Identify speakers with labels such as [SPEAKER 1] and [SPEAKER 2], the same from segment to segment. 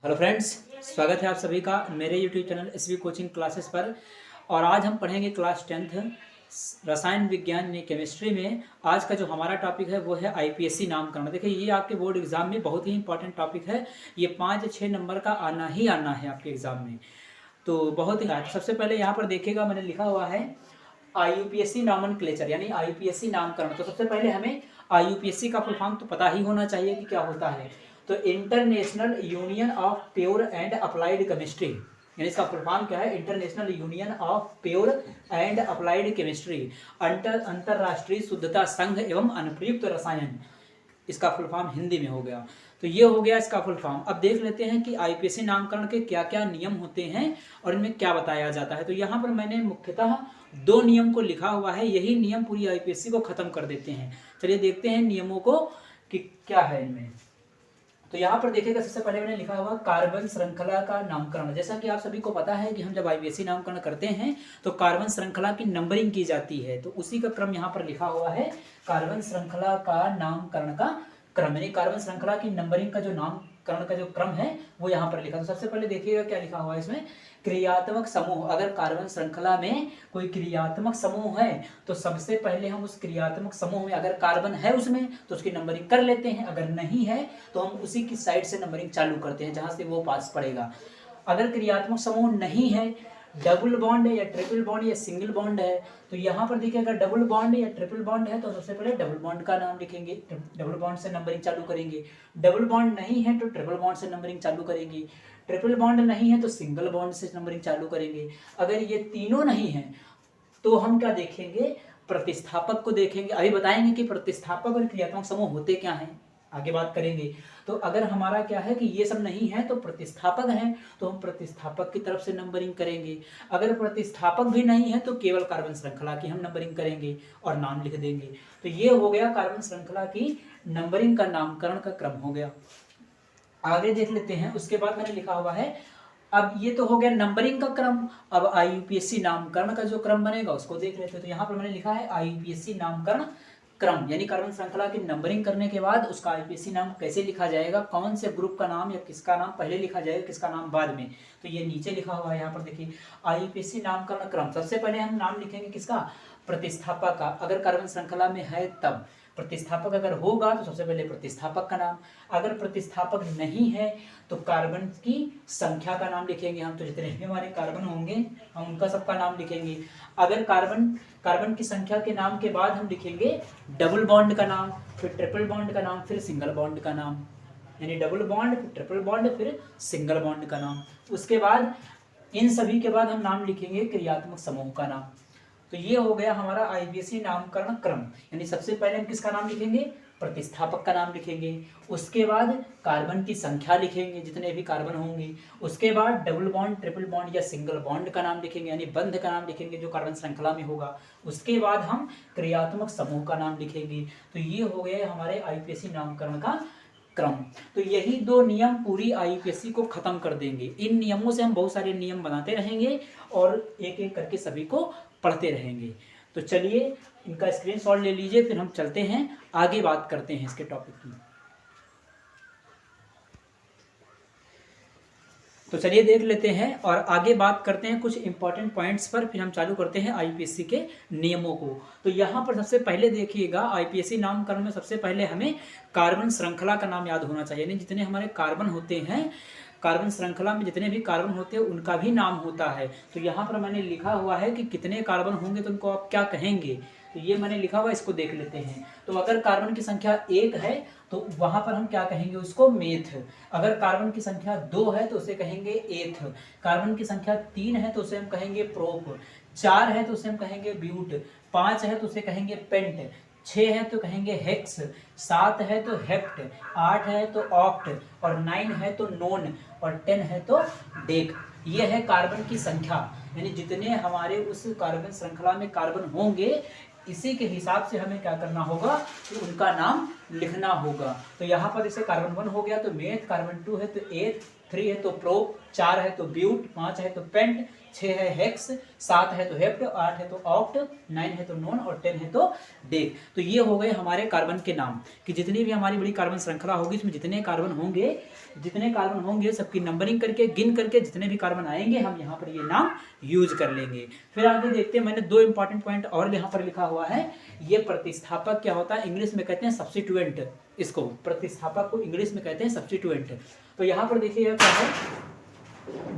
[SPEAKER 1] Hello friends, स्वागत है आप सभी का मेरे YouTube channel SV coaching classes पर। और आज हम पढ़ेंगे क्लास 10th रसायन विज्ञान यानी केमिस्ट्री में। आज का जो हमारा टॉपिक है वो है आईपीएससी नामकरण। देखिए, ये आपके बोर्ड एग्जाम में बहुत ही इंपॉर्टेंट टॉपिक है। ये 5-6 नंबर का आना ही आना है आपके एग्जाम में, तो बहुत ही। सबसे पहले यहाँ पर देखिएगा, मैंने लिखा हुआ है आईयूपीएससी नॉमेनक्लेचर यानी आईयूपीएससी नामकरण। तो सबसे पहले हमें आईयूपीएससी का फुल फॉर्म तो पता ही होना चाहिए कि क्या होता है। तो international union of pure and applied chemistry, यानी इसका फुल फॉर्म क्या है? International union of pure and applied chemistry, अंतरराष्ट्रीय शुद्धता संघ एवं अनुप्रयुक्त रसायन, इसका फुल फॉर्म हिंदी में हो गया। तो ये हो गया इसका फुल फॉर्म। अब देख लेते हैं कि आईपीएससी नामकरण के क्या क्या नियम होते हैं और इनमें क्या बताया जाता है। तो यहाँ पर मैंने मुख्यतः 2 नियम को लिखा हुआ है, यही नियम पूरी आईपीएससी को खत्म कर देते हैं। चलिए देखते हैं नियमों को कि क्या है इनमें। तो यहाँ पर देखिएगा, सबसे पहले मैंने लिखा हुआ कार्बन श्रृंखला का नामकरण। जैसा कि आप सभी को पता है कि हम जब आईपीएससी नामकरण करते हैं तो कार्बन श्रृंखला की नंबरिंग की जाती है, तो उसी का क्रम यहाँ पर लिखा हुआ है। कार्बन श्रृंखला का नामकरण का क्रम यानी कार्बन श्रृंखला की नंबरिंग का जो नामकरण का जो क्रम है वो यहाँ पर लिखा। तो सबसे पहले देखिएगा क्या लिखा हुआ है इसमें, क्रियात्मक समूह। अगर कार्बन श्रृंखला में कोई क्रियात्मक समूह है तो सबसे पहले हम उस क्रियात्मक समूह में, अगर कार्बन है उसमें तो उसकी नंबरिंग कर लेते हैं, अगर नहीं है तो हम उसी की साइड से नंबरिंग चालू करते हैं जहां से वो पास पड़ेगा। अगर क्रियात्मक समूह नहीं है, डबल बॉन्ड है या ट्रिपल बॉन्ड या सिंगल बॉन्ड है, तो यहाँ पर देखिए अगर डबल बॉन्ड या ट्रिपल बॉन्ड है तो सबसे पहले डबल बॉन्ड का नाम लिखेंगे, डबल बॉन्ड से नंबरिंग चालू करेंगे। डबल बॉन्ड नहीं है तो ट्रिपल बॉन्ड से नंबरिंग चालू करेंगे। ट्रिपल बॉन्ड नहीं है तो सिंगल बॉन्ड से नंबरिंग चालू करेंगे। अगर ये तीनों नहीं है तो हम क्या देखेंगे? प्रतिस्थापक को देखेंगे। अभी बताएंगे कि प्रतिस्थापक और क्रियात्मक समूह होते क्या हैं, आगे बात करेंगे। तो अगर हमारा क्या है कि ये सब नहीं है तो प्रतिस्थापक है, तो हम प्रतिस्थापक की तरफ से नंबरिंग करेंगे। अगर प्रतिस्थापक भी नहीं है तो केवल कार्बन श्रृंखला की हम नंबरिंग करेंगे और नाम लिख देंगे। तो ये हो गया कार्बन श्रृंखला की नंबरिंग का नामकरण का क्रम हो गया। आगे देख लेते हैं। उसके बाद मैंने लिखा हुआ है, अब ये तो हो गया नंबरिंग का क्रम। अब आईयूपीएससी नामकरण का जो क्रम बनेगा उसको देख लेते हैं। तो यहाँ पर मैंने लिखा है आईयूपीएससी नामकरण क्रम, यानी कार्बन श्रृंखला की नंबरिंग करने के बाद उसका आईपीएससी नाम कैसे लिखा जाएगा, कौन से ग्रुप का नाम या किसका नाम पहले लिखा जाएगा, किसका नाम बाद में। तो ये नीचे लिखा हुआ है, यहाँ पर देखिए आईयूपीएससी नामकरण क्रम। सबसे पहले हम नाम लिखेंगे किसका? प्रतिस्थापक का। अगर कार्बन श्रृंखला में है तब प्रतिस्थापक अगर होगा तो सबसे पहले प्रतिस्थापक का नाम। अगर प्रतिस्थापक नहीं है तो कार्बन की संख्या का नाम लिखेंगे हम। तो जितने भी हमारे कार्बन होंगे हम उनका सबका नाम लिखेंगे। अगर कार्बन की संख्या के नाम के बाद हम लिखेंगे डबल बॉन्ड का नाम, फिर ट्रिपल बॉन्ड का नाम, फिर सिंगल बॉन्ड का नाम, यानी डबल बॉन्ड फिर ट्रिपल बॉन्ड फिर सिंगल बॉन्ड का नाम। उसके बाद इन सभी के बाद हम नाम लिखेंगे क्रियात्मक समूह का नाम। तो ये हो गया हमारा आईपीएससी नामकरण क्रम। यानी सबसे पहले हम किसका नाम लिखेंगे? प्रतिस्थापक का नाम लिखेंगे। उसके बाद कार्बन की संख्या लिखेंगे, जितने भी कार्बन होंगे। उसके बाद डबल बॉन्ड, ट्रिपल बॉन्ड या सिंगल बॉन्ड का नाम लिखेंगे, यानी बंध का नाम लिखेंगे जो कार्बन श्रृंखला में होगा। उसके बाद हम क्रियात्मक समूह का नाम लिखेंगे। तो ये हो गया हमारे आईपीएससी नामकरण का क्रम। तो यही 2 नियम पूरी आईपीएससी को खत्म कर देंगे। इन नियमों से हम बहुत सारे नियम बनाते रहेंगे और एक एक करके सभी को पढ़ते रहेंगे। तो चलिए इनका स्क्रीनशॉट ले लीजिए, फिर हम चलते हैं आगे बात करते हैं इसके टॉपिक की। तो चलिए देख लेते हैं और आगे बात करते हैं कुछ इंपॉर्टेंट पॉइंट्स पर, फिर हम चालू करते हैं आईपीएससी के नियमों को। तो यहाँ पर सबसे पहले देखिएगा, आईपीएससी नामकरण में सबसे पहले हमें कार्बन श्रृंखला का नाम याद होना चाहिए। यानी जितने हमारे कार्बन होते हैं, कार्बन श्रृंखला में जितने भी कार्बन होते हैं उनका भी नाम होता है। तो यहाँ पर मैंने लिखा हुआ है कि कितने कार्बन होंगे तो उनको आप क्या कहेंगे। तो ये मैंने लिखा हुआ, इसको देख लेते हैं। तो अगर कार्बन की संख्या 1 है तो वहां पर हम क्या कहेंगे? उसको मेथ। अगर कार्बन की संख्या 2 है तो उसे कहेंगे एथ। कार्बन की संख्या 3 है तो उसे हम कहेंगे प्रोप। 4 है तो उसे हम कहेंगे ब्यूट। 5 है तो उसे कहेंगे पेंट। 6 है तो कहेंगे हेक्स। 7 है तो हेप्ट। 8 है तो ऑक्ट और 9 है तो नोन और 10 है तो डेक। ये है कार्बन की संख्या, यानी जितने हमारे उस कार्बन श्रृंखला में कार्बन होंगे इसी के हिसाब से हमें क्या करना होगा कि उनका नाम लिखना होगा। तो यहाँ पर जैसे कार्बन 1 हो गया तो मेथ, कार्बन 2 है तो एथ, 3 है तो प्रोप, 4 है तो ब्यूट, 5 है तो पेंट, 6 है हेक्स, 7 है तो हेप्ट, 8 है तो ऑक्ट, 9 है तो नॉन और 10 है तो डेक। तो ये हो गए हमारे कार्बन के नाम कि जितनी भी हमारी बड़ी कार्बन श्रृंखला होगी इसमें जितने कार्बन होंगे सबकी नंबरिंग करके गिन करके जितने भी कार्बन आएंगे हम यहाँ पर ये नाम यूज कर लेंगे। फिर आगे देखते हैं, मैंने 2 इंपॉर्टेंट पॉइंट और यहाँ पर लिखा हुआ है। ये प्रतिस्थापक क्या होता है, इंग्लिश में कहते हैं सब्स्टिट्यूएंट, इसको प्रतिस्थापक को इंग्लिश में कहते हैं सब्स्टिट्यूएंट। तो यहाँ पर देखिए क्या है,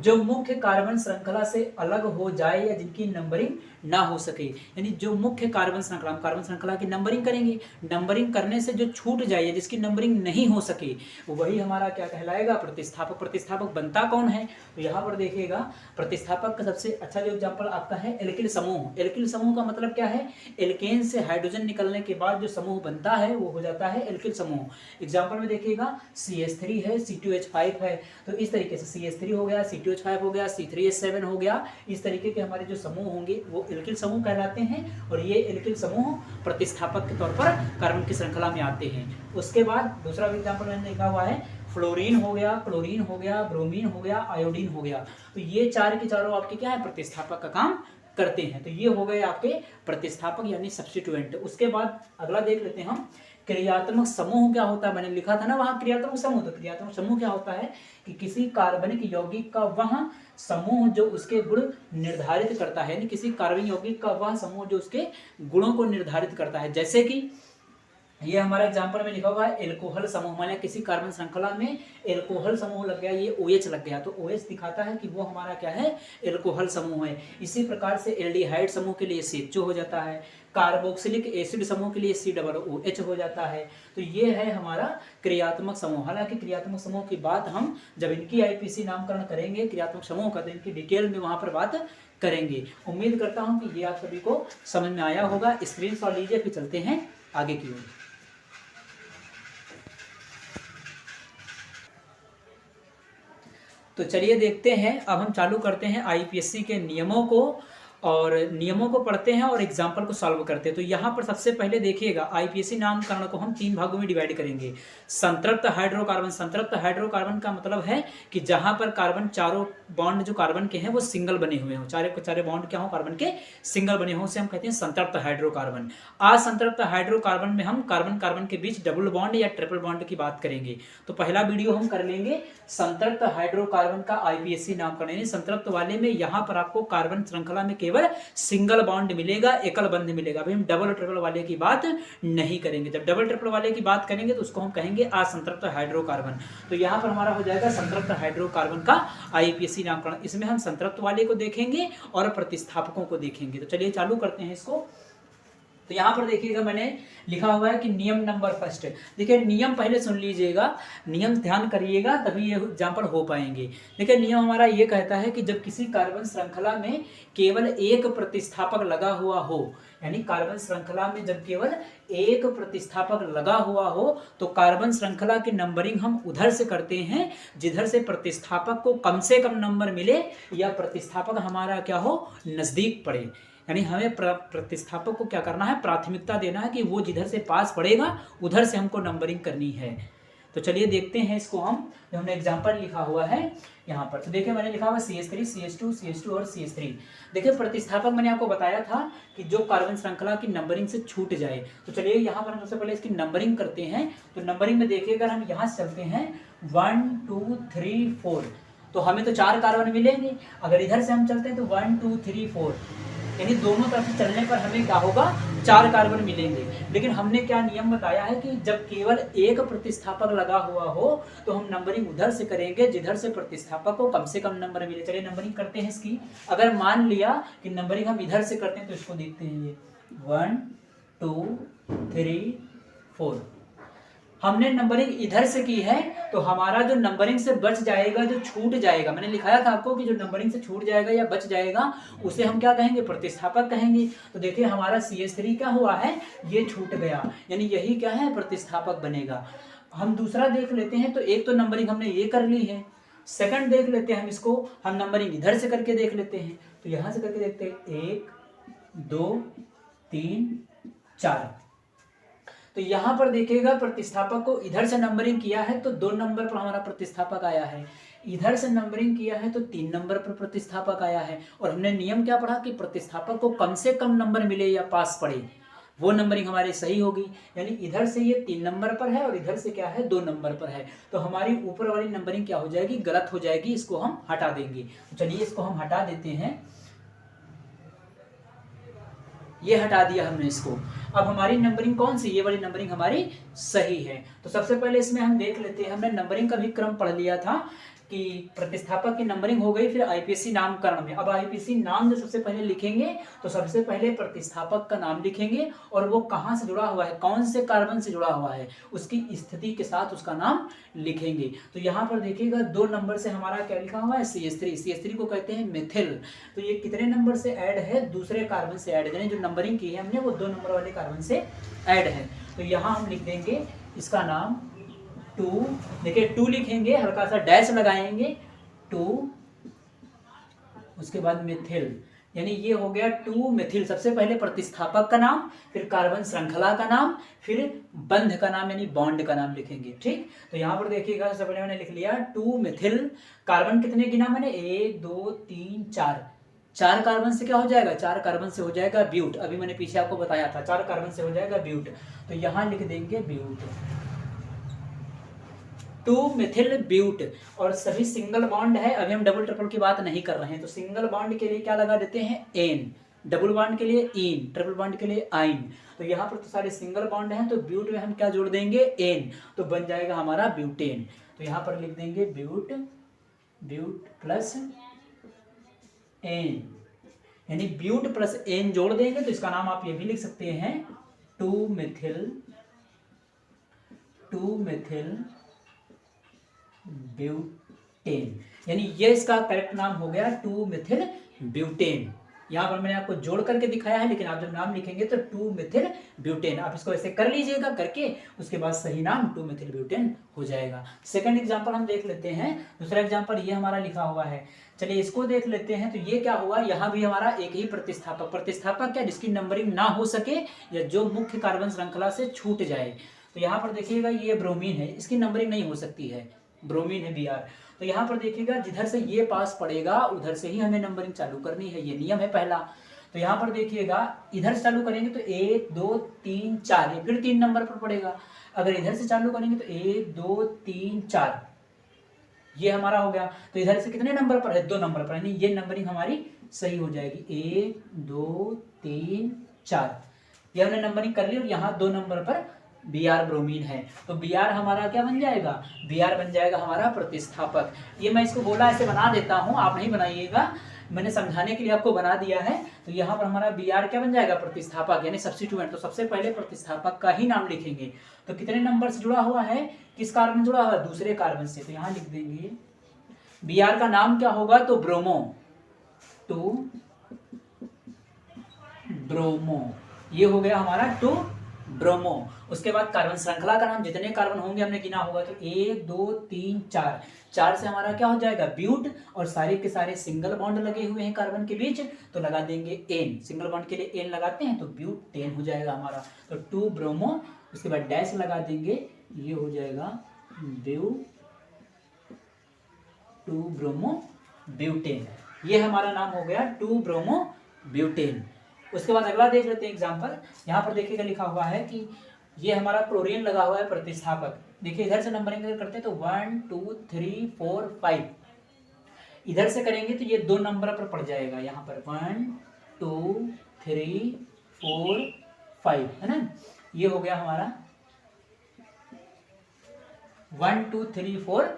[SPEAKER 1] जो मुख्य कार्बन श्रृंखला से अलग हो जाए या जिनकी नंबरिंग ना हो सके, यानी जो मुख्य कार्बन श्रृंखला की नंबरिंग करेंगे, नंबरिंग करने से जो छूट जाए जिसकी नंबरिंग नहीं हो सके वही हमारा क्या कहलाएगा, प्रतिस्थापक। प्रतिस्थापक बनता कौन है, तो यहाँ पर देखिएगा प्रतिस्थापक का सबसे अच्छा जो एग्जाम्पल आपका है एल्किल समूह। एल्किल समूह का मतलब क्या है, एल्केन से हाइड्रोजन निकलने के बाद जो समूह बनता है वो हो जाता है एल्किल समूह। एग्जाम्पल में देखिएगा CH3 है, C2H5 है, तो इस तरीके से CH3 हो गया, C2H5 हो गया, C3H7 हो गया, इस तरीके के हमारे जो समूह होंगे वो एल्किल समूह कहलाते हैं। और ये एल्किल समूह प्रतिस्थापक के तौर पर कार्बन की श्रृंखला में आते हैं। उसके बाद दूसरा एग्जाम्पल मैंने लिखा हुआ है, फ्लोरीन हो गया, क्लोरीन हो गया, ब्रोमीन हो गया, आयोडीन हो गया। तो ये चार के चारों आपके क्या है, प्रतिस्थापक का काम करते हैं। तो ये हो गए आपके प्रतिस्थापक यानी सब्स्टिट्यूएंट। उसके बाद अगला देख लेते हैं हम, क्रियात्मक समूह क्या होता है। मैंने लिखा था ना वहां क्रियात्मक समूह, तो क्रियात्मक समूह क्या होता है कि किसी कार्बनिक यौगिक का वह समूह जो उसके गुण निर्धारित करता है, यानी किसी कार्बनिक यौगिक का वह समूह जो उसके गुणों को निर्धारित करता है। जैसे कि ये हमारा एग्जांपल में लिखा हुआ है एल्कोहल समूह, माने किसी कार्बन श्रृंखला में एल्कोहल समूह लग गया, ये OH लग गया, तो OH दिखाता है कि वो हमारा क्या है, एल्कोहल समूह है। इसी प्रकार से एल्डिहाइड समूह के लिए CHO हो जाता है, कार्बोक्सिलिक एसिड समूह के लिए COOH हो जाता है। तो ये है हमारा क्रियात्मक समूह। हालांकि क्रियात्मक समूह की बात हम जब इनकी IPC नामकरण करेंगे क्रियात्मक समूह का, तो इनकी डिटेल में वहां पर बात करेंगे। उम्मीद करता हूं कि ये आप सभी को समझ में आया होगा। स्क्रीनशॉट लीजिए, फिर चलते हैं आगे की ओर। तो चलिए देखते हैं, अब हम चालू करते हैं IPSC के नियमों को, और नियमों को पढ़ते हैं और एग्जाम्पल को सॉल्व करते हैं। तो यहाँ पर सबसे पहले देखिएगा, IPSC नामकरण को हम 3 भागों में डिवाइड करेंगे। संतृप्त हाइड्रोकार्बन, संतृप्त हाइड्रोकार्बन का मतलब है कि जहां पर कार्बन चारों बॉन्ड जो कार्बन के हैं वो सिंगल बने हुए हों, चारे बॉन्ड क्या हो, कार्बन के सिंगल बने हों, उसे हम कहते हैं संतृप्त हाइड्रोकार्बन। असंतृप्त हाइड्रोकार्बन में हम कार्बन कार्बन के बीच डबल बॉन्ड या ट्रिपल बॉन्ड की बात करेंगे। तो पहला वीडियो हम कर लेंगे संतृप्त हाइड्रोकार्बन का IPSC नामकरण, यानी संतृप्त वाले में यहाँ पर आपको कार्बन श्रृंखला में केवल सिंगल बॉन्ड मिलेगा, एकल बंध मिलेगा। अभी हम डबल और ट्रिपल वाले की बात नहीं करेंगे। जब डबल ट्रिपल वाले की बात करेंगे तो उसको हम कहेंगे असंतृप्त हाइड्रोकार्बन। तो यहाँ पर हमारा हो जाएगा संतृप्त हाइड्रोकार्बन का IPSC नामकरण। इसमें हम संतृप्त वाले को देखेंगे और प्रतिस्थापकों को देखेंगे। तो चलिए चालू करते हैं इसको। तो यहाँ पर देखिएगा मैंने लिखा हुआ है कि नियम नंबर फर्स्ट। देखिए नियम पहले सुन लीजिएगा, नियम ध्यान करिएगा तभी ये एग्जाम्पल हो पाएंगे। देखिए नियम हमारा ये कहता है कि जब किसी कार्बन श्रृंखला में केवल एक प्रतिस्थापक लगा हुआ हो, यानी कार्बन श्रृंखला में जब केवल एक प्रतिस्थापक लगा हुआ हो तो कार्बन श्रृंखला की नंबरिंग हम उधर से करते हैं जिधर से प्रतिस्थापक को कम से कम नंबर मिले या प्रतिस्थापक हमारा क्या हो, नजदीक पड़े। यानी हमें प्रतिस्थापक को क्या करना है, प्राथमिकता देना है कि वो जिधर से पास पड़ेगा उधर से हमको नंबरिंग करनी है। तो चलिए देखते हैं इसको हम, जो हमने एग्जांपल लिखा हुआ है यहाँ पर। तो देखिए मैंने लिखा हुआ CH3, CH2, CH2 और CH3। देखिए प्रतिस्थापक मैंने आपको बताया था कि जो कार्बन श्रृंखला की नंबरिंग से छूट जाए। तो चलिए यहाँ पर हम सबसे पहले इसकी नंबरिंग करते हैं। तो नंबरिंग में देखिए अगर हम यहाँ से चलते हैं 1 2 3 4, तो हमें तो 4 कार्बन मिलेंगे। अगर इधर से हम चलते हैं तो 1 2 3 4, यानी दोनों तरफ से चलने पर हमें क्या होगा, 4 कार्बन मिलेंगे। लेकिन हमने क्या नियम बताया है कि जब केवल एक प्रतिस्थापक लगा हुआ हो तो हम नंबरिंग उधर से करेंगे जिधर से प्रतिस्थापक को कम से कम नंबर मिले। चलिए नंबरिंग करते हैं इसकी। अगर मान लिया कि नंबरिंग हम इधर से करते हैं तो इसको देखते हैं, ये 1 2 3 4, हमने नंबरिंग इधर से की है तो हमारा जो नंबरिंग से बच जाएगा, जो छूट जाएगा, मैंने लिखाया था आपको कि जो नंबरिंग से छूट जाएगा या बच जाएगा उसे हम क्या कहेंगे, प्रतिस्थापक कहेंगे। तो देखिए हमारा CH3 क्या हुआ है, ये छूट गया, यानी यही क्या है, प्रतिस्थापक बनेगा। हम दूसरा देख लेते हैं। तो एक तो नंबरिंग हमने ये कर ली है, सेकंड देख लेते हैं हम इसको, हम नंबरिंग इधर से करके देख लेते हैं। तो यहां से करके देखते हैं 1 2 3 4। तो यहां पर देखिएगा प्रतिस्थापक को इधर से नंबरिंग किया है तो 2 नंबर पर हमारा प्रतिस्थापक आया है। इधर से नंबरिंग किया है तो 3 नंबर पर प्रतिस्थापक आया है, और हमने नियम क्या पढ़ा कि प्रतिस्थापक को कम से कम नंबर मिले या पास पड़े, वो नंबरिंग हमारी सही होगी। यानी इधर से ये 3 नंबर पर है और इधर से क्या है 2 नंबर पर है, तो हमारी ऊपर वाली नंबरिंग क्या हो जाएगी, गलत हो जाएगी, इसको हम हटा देंगे। तो चलिए इसको हम हटा देते हैं, ये हटा दिया हमने इसको। अब हमारी नंबरिंग कौन सी, ये वाली नंबरिंग हमारी सही है। तो सबसे पहले इसमें हम देख लेते हैं, हमने नंबरिंग का भी क्रम पढ़ लिया था कि प्रतिस्थापक की नंबरिंग हो गई, फिर आईपीएससी नामकरण में। अब आईपीएससी नाम जो सबसे पहले लिखेंगे तो सबसे पहले प्रतिस्थापक का नाम लिखेंगे और वो कहाँ से जुड़ा हुआ है, कौन से कार्बन से जुड़ा हुआ है, उसकी स्थिति के साथ उसका नाम लिखेंगे। तो यहाँ पर देखिएगा 2 नंबर से हमारा क्या लिखा हुआ है, CH3। CH3 को कहते हैं मिथिल। तो ये कितने नंबर से ऐड है, दूसरे कार्बन से ऐड है, यानी जो नंबरिंग की है हमने वो 2 नंबर वाले कार्बन से ऐड है। तो यहाँ हम लिख देंगे इसका नाम 2, देखिए 2 लिखेंगे, हल्का सा डैश लगाएंगे 2, उसके बाद मिथिल, यानी ये हो गया 2 मिथिल। सबसे पहले प्रतिस्थापक का नाम, फिर कार्बन श्रृंखला का नाम, फिर बंध का नाम यानी बॉन्ड का नाम लिखेंगे। ठीक, तो यहाँ पर देखिएगा सबसे पहले मैंने लिख लिया 2 मिथिल। कार्बन कितने गिना मैंने, 1 2 3 4, 4 कार्बन से क्या हो जाएगा, 4 कार्बन से हो जाएगा ब्यूट। अभी मैंने पीछे आपको बताया था 4 कार्बन से हो जाएगा ब्यूट, तो यहाँ लिख देंगे ब्यूट, 2 मिथिल ब्यूट। और सभी सिंगल बॉन्ड है, अभी हम डबल ट्रिपल की बात नहीं कर रहे हैं, तो सिंगल बॉन्ड के लिए क्या लगा देते हैं, एन, डबल बॉन्ड के लिए इन, ट्रिपल बॉन्ड के लिए आइन। तो यहाँ पर तो सारे सिंगल बॉन्ड हैं, तो ब्यूट में हम क्या जोड़ देंगे, एन, तो बन जाएगा हमारा ब्यूटेन। तो यहाँ पर लिख देंगे ब्यूट, ब्यूट प्लस एन, यानी ब्यूट प्लस एन जोड़ देंगे तो इसका नाम आप ये भी लिख सकते हैं 2 मिथिल ब्यूटेन, यानी ये इसका करेक्ट नाम हो गया 2 मिथिल ब्यूटेन। यहाँ पर मैंने आपको जोड़ करके दिखाया है, लेकिन आप जब नाम लिखेंगे तो 2 मिथिल ब्यूटेन, आप इसको ऐसे कर लीजिएगा करके, उसके बाद सही नाम 2 मिथिल ब्यूटेन हो जाएगा। सेकंड एग्जांपल हम देख लेते हैं। दूसरा एग्जांपल ये हमारा लिखा हुआ है, चलिए इसको देख लेते हैं। तो ये क्या हुआ, यहाँ भी हमारा एक ही प्रतिस्थापक क्या, जिसकी नंबरिंग ना हो सके या जो मुख्य कार्बन श्रृंखला से छूट जाए। तो यहाँ पर देखिएगा ये ब्रोमीन है, इसकी नंबरिंग नहीं हो सकती है, ब्रोमीन है Br। तो यहाँ पर देखिएगा जिधर से ये पास पड़ेगा उधर से ही हमें नंबरिंग चालू करनी है, ये नियम है पहला। तो यहाँ पर देखिएगा इधर से चालू करेंगे तो 1 2 3 4, ये फिर 3 नंबर पर पड़ेगा। अगर इधर से चालू करेंगे तो 1 2 3 4, ये हमारा हो गया। तो इधर से कितने नंबर पर है, 2 नंबर पर, यानी ये नंबरिंग हमारी सही हो जाएगी, 1 2 3 4, ये हमने नंबरिंग कर ली। और यहाँ 2 नंबर पर Br ब्रोमीन है, तो Br हमारा क्या बन जाएगा, Br बन जाएगा हमारा प्रतिस्थापक। ये मैं इसको गोला ऐसे बना देता हूँ, आप नहीं बनाइएगा, मैंने समझाने के लिए आपको बना दिया है। तो यहाँ पर हमारा Br क्या बन जाएगा, प्रतिस्थापक यानी सब्स्टिट्यूएंट। तो सबसे पहले प्रतिस्थापक का ही नाम लिखेंगे। तो कितने नंबर से जुड़ा हुआ है, किस कार्बन जुड़ा हुआ है, दूसरे कार्बन से। तो यहाँ लिख देंगे Br का नाम क्या होगा, तो ब्रोमो, तो ब्रोमो, ये हो गया हमारा 2 ब्रोमो। उसके बाद कार्बन श्रृंखला का नाम, जितने कार्बन होंगे हमने गिना होगा, तो 1 2 3 4, 4 से हमारा क्या हो जाएगा, ब्यूट। और सारे के सारे सिंगल बॉन्ड लगे हुए हैं कार्बन के बीच, तो लगा देंगे एन, सिंगल बॉन्ड के लिए एन लगाते हैं तो ब्यूटेन हो जाएगा हमारा। तो 2 ब्रोमो, उसके बाद डैश लगा देंगे, ये हो जाएगा 2 ब्रोमो ब्यूटेन, ये हमारा नाम हो गया 2 ब्रोमो ब्यूटेन। उसके बाद अगला देख लेते हैं एग्जाम्पल। यहाँ पर देखिएगा लिखा हुआ है कि ये हमारा क्लोरीन लगा हुआ है प्रतिस्थापक। देखिए इधर से नंबरिंग करते हैं तो 1 2 3 4 5, इधर से करेंगे तो ये 2 नंबर पर पड़ जाएगा, यहाँ पर 1 2 3 4 5, है ना, ये हो गया हमारा 1 2 3 4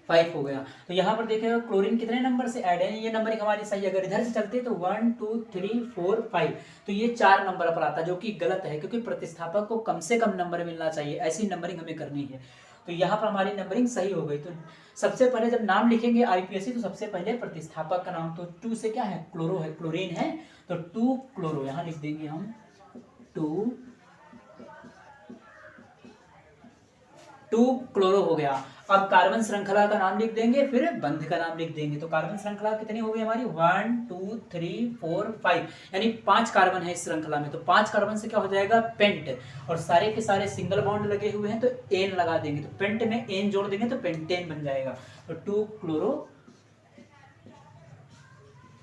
[SPEAKER 1] 5 हो गया। तो यहाँ पर देखिएगा क्लोरीन कितने नंबर से ऐड है, ये नंबर हमारी सही। अगर इधर से चलते तो 1 2 3 4 5, तो ये 4 नंबर पर आता है, जो कि गलत है, क्योंकि प्रतिस्थापक को कम से कम नंबर मिलना चाहिए, ऐसी नंबरिंग हमें करनी है। तो यहाँ पर हमारी नंबरिंग सही हो गई। तो सबसे पहले जब नाम लिखेंगे आईपीएससी, तो सबसे पहले प्रतिस्थापक का नाम, तो 2 से क्या है, क्लोरो है, क्लोरीन है, तो 2 क्लोरो, यहाँ लिख देंगे हम 2 क्लोरो हो गया। अब कार्बन श्रृंखला का नाम लिख देंगे, फिर बंध का नाम लिख देंगे। तो कार्बन श्रृंखला कितनी हो गई हमारी, 1 2 3 4 5, यानी 5 कार्बन है इस श्रृंखला में। तो 5 कार्बन से क्या हो जाएगा, पेंट, और सारे के सारे सिंगल बॉन्ड लगे हुए हैं तो एन लगा देंगे, तो पेंट में एन जोड़ देंगे तो पेंटेन बन जाएगा। 2 क्लोरो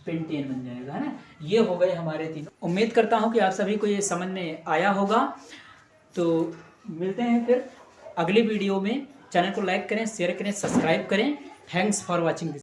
[SPEAKER 1] पेंटेन बन जाएगा, है ना। ये हो गए हमारे 3। उम्मीद करता हूँ कि आप सभी को ये समझ में आया होगा। तो मिलते हैं फिर अगली वीडियो में। चैनल को लाइक करें, शेयर करें, सब्सक्राइब करें। Thanks for watching this.